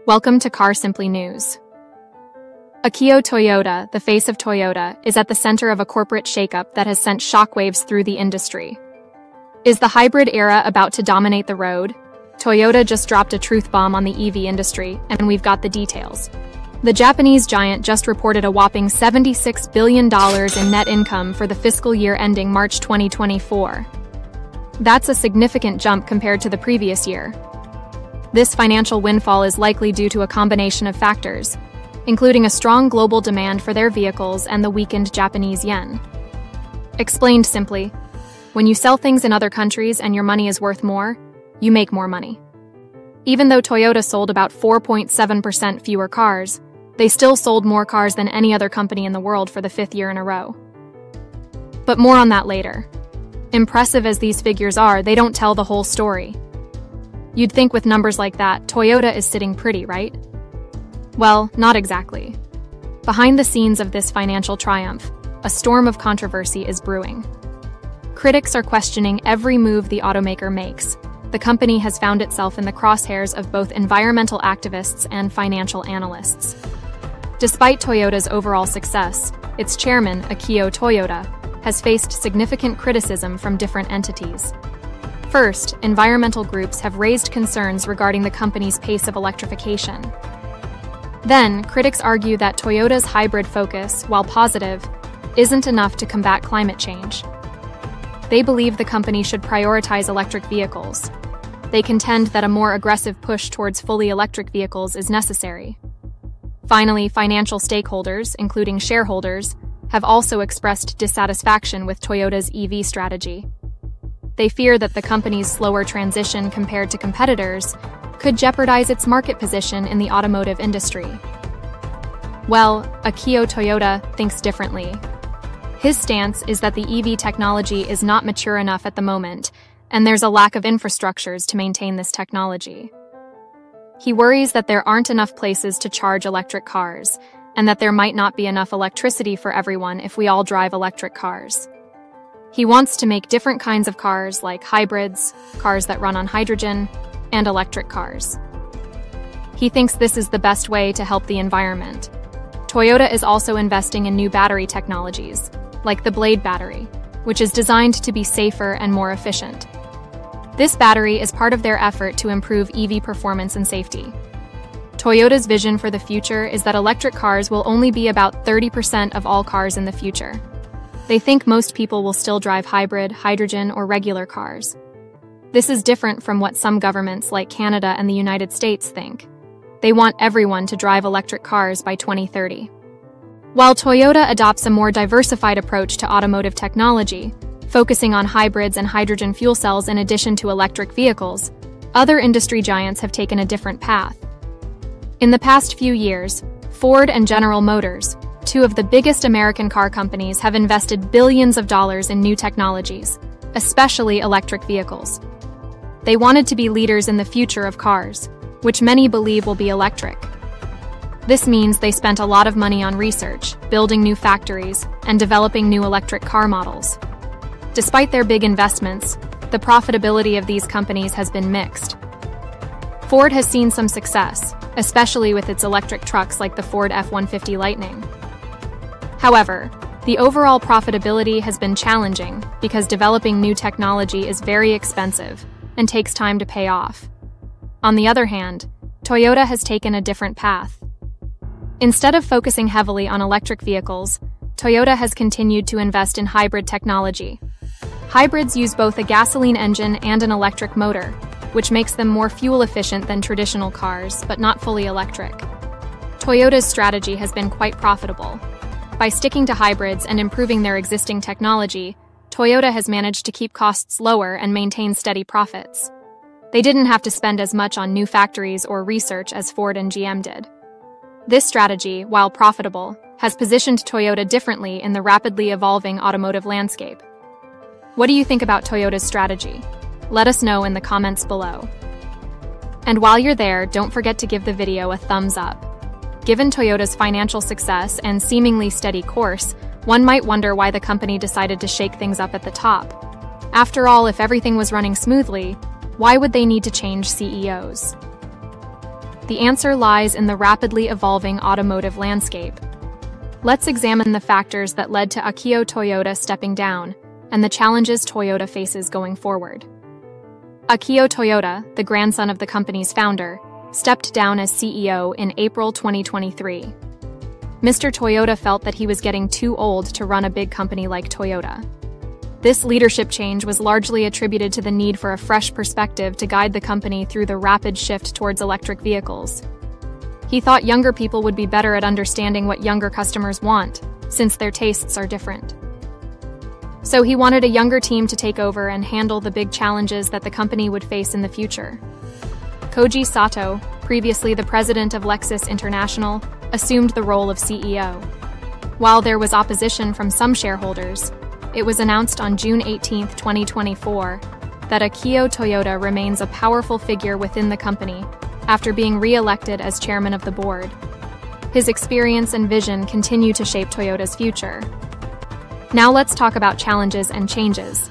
Welcome to Carsimply News. Akio Toyoda, the face of Toyota, is at the center of a corporate shakeup that has sent shockwaves through the industry. Is the hybrid era about to dominate the road? Toyota just dropped a truth bomb on the EV industry, and we've got the details. The Japanese giant just reported a whopping $76 billion in net income for the fiscal year ending March 2024. That's a significant jump compared to the previous year. This financial windfall is likely due to a combination of factors, including a strong global demand for their vehicles and the weakened Japanese yen. Explained simply, when you sell things in other countries and your money is worth more, you make more money. Even though Toyota sold about 4.7% fewer cars, they still sold more cars than any other company in the world for the fifth year in a row. But more on that later. Impressive as these figures are, they don't tell the whole story. You'd think with numbers like that, Toyota is sitting pretty, right? Well, not exactly. Behind the scenes of this financial triumph, a storm of controversy is brewing. Critics are questioning every move the automaker makes. The company has found itself in the crosshairs of both environmental activists and financial analysts. Despite Toyota's overall success, its chairman, Akio Toyoda, has faced significant criticism from different entities. First, environmental groups have raised concerns regarding the company's pace of electrification. Then, critics argue that Toyota's hybrid focus, while positive, isn't enough to combat climate change. They believe the company should prioritize electric vehicles. They contend that a more aggressive push towards fully electric vehicles is necessary. Finally, financial stakeholders, including shareholders, have also expressed dissatisfaction with Toyota's EV strategy. They fear that the company's slower transition compared to competitors could jeopardize its market position in the automotive industry. Well, Akio Toyoda thinks differently. His stance is that the EV technology is not mature enough at the moment, and there's a lack of infrastructures to maintain this technology. He worries that there aren't enough places to charge electric cars, and that there might not be enough electricity for everyone if we all drive electric cars. He wants to make different kinds of cars like hybrids, cars that run on hydrogen, and electric cars. He thinks this is the best way to help the environment. Toyota is also investing in new battery technologies, like the Blade battery, which is designed to be safer and more efficient. This battery is part of their effort to improve EV performance and safety. Toyota's vision for the future is that electric cars will only be about 30% of all cars in the future. They think most people will still drive hybrid, hydrogen, or regular cars. This is different from what some governments like Canada and the United States think. They want everyone to drive electric cars by 2030. While Toyota adopts a more diversified approach to automotive technology, focusing on hybrids and hydrogen fuel cells in addition to electric vehicles, other industry giants have taken a different path. In the past few years, Ford and General Motors, two of the biggest American car companies, have invested billions of dollars in new technologies, especially electric vehicles. They wanted to be leaders in the future of cars, which many believe will be electric. This means they spent a lot of money on research, building new factories, and developing new electric car models. Despite their big investments, the profitability of these companies has been mixed. Ford has seen some success, especially with its electric trucks like the Ford F-150 Lightning. However, the overall profitability has been challenging because developing new technology is very expensive and takes time to pay off. On the other hand, Toyota has taken a different path. Instead of focusing heavily on electric vehicles, Toyota has continued to invest in hybrid technology. Hybrids use both a gasoline engine and an electric motor, which makes them more fuel efficient than traditional cars, but not fully electric. Toyota's strategy has been quite profitable. By sticking to hybrids and improving their existing technology, Toyota has managed to keep costs lower and maintain steady profits. They didn't have to spend as much on new factories or research as Ford and GM did. This strategy, while profitable, has positioned Toyota differently in the rapidly evolving automotive landscape. What do you think about Toyota's strategy? Let us know in the comments below. And while you're there, don't forget to give the video a thumbs up. Given Toyota's financial success and seemingly steady course, one might wonder why the company decided to shake things up at the top. After all, if everything was running smoothly, why would they need to change CEOs? The answer lies in the rapidly evolving automotive landscape. Let's examine the factors that led to Akio Toyoda stepping down and the challenges Toyota faces going forward. Akio Toyoda, the grandson of the company's founder, stepped down as CEO in April 2023. Mr. Toyoda felt that he was getting too old to run a big company like Toyota. This leadership change was largely attributed to the need for a fresh perspective to guide the company through the rapid shift towards electric vehicles. He thought younger people would be better at understanding what younger customers want, since their tastes are different. So he wanted a younger team to take over and handle the big challenges that the company would face in the future. Koji Sato, previously the president of Lexus International, assumed the role of CEO. While there was opposition from some shareholders, it was announced on June 18, 2024, that Akio Toyoda remains a powerful figure within the company after being re-elected as chairman of the board. His experience and vision continue to shape Toyota's future. Now let's talk about challenges and changes.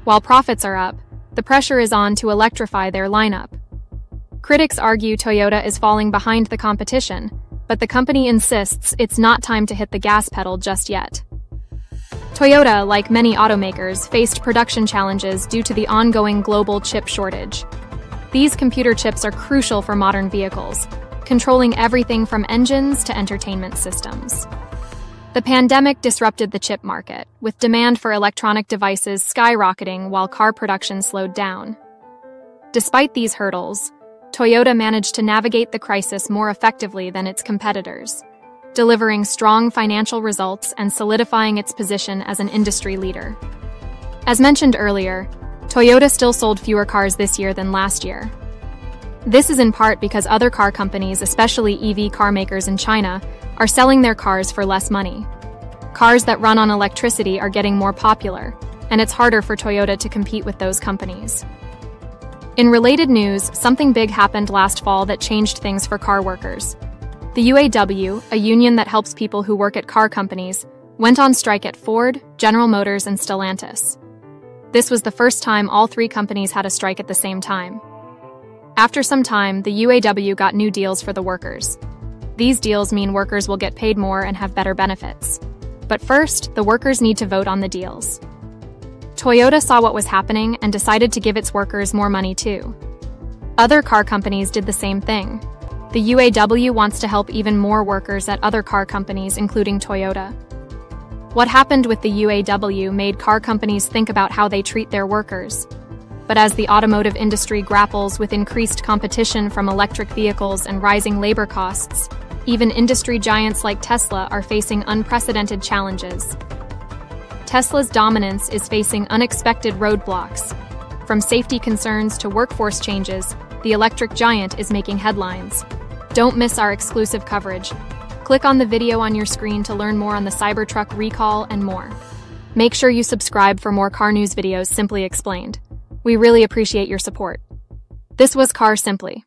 While profits are up, the pressure is on to electrify their lineup. Critics argue Toyota is falling behind the competition, but the company insists it's not time to hit the gas pedal just yet. Toyota, like many automakers, faced production challenges due to the ongoing global chip shortage. These computer chips are crucial for modern vehicles, controlling everything from engines to entertainment systems. The pandemic disrupted the chip market, with demand for electronic devices skyrocketing while car production slowed down. Despite these hurdles, Toyota managed to navigate the crisis more effectively than its competitors, delivering strong financial results and solidifying its position as an industry leader. As mentioned earlier, Toyota still sold fewer cars this year than last year. This is in part because other car companies, especially EV car makers in China, are selling their cars for less money. Cars that run on electricity are getting more popular, and it's harder for Toyota to compete with those companies. In related news, something big happened last fall that changed things for car workers. The UAW, a union that helps people who work at car companies, went on strike at Ford, General Motors, and Stellantis. This was the first time all three companies had a strike at the same time. After some time, the UAW got new deals for the workers. These deals mean workers will get paid more and have better benefits. But first, the workers need to vote on the deals. Toyota saw what was happening and decided to give its workers more money too. Other car companies did the same thing. The UAW wants to help even more workers at other car companies, including Toyota. What happened with the UAW made car companies think about how they treat their workers. But as the automotive industry grapples with increased competition from electric vehicles and rising labor costs, even industry giants like Tesla are facing unprecedented challenges. Tesla's dominance is facing unexpected roadblocks. From safety concerns to workforce changes, the electric giant is making headlines. Don't miss our exclusive coverage. Click on the video on your screen to learn more on the Cybertruck recall and more. Make sure you subscribe for more car news videos simply explained. We really appreciate your support. This was Car Simply.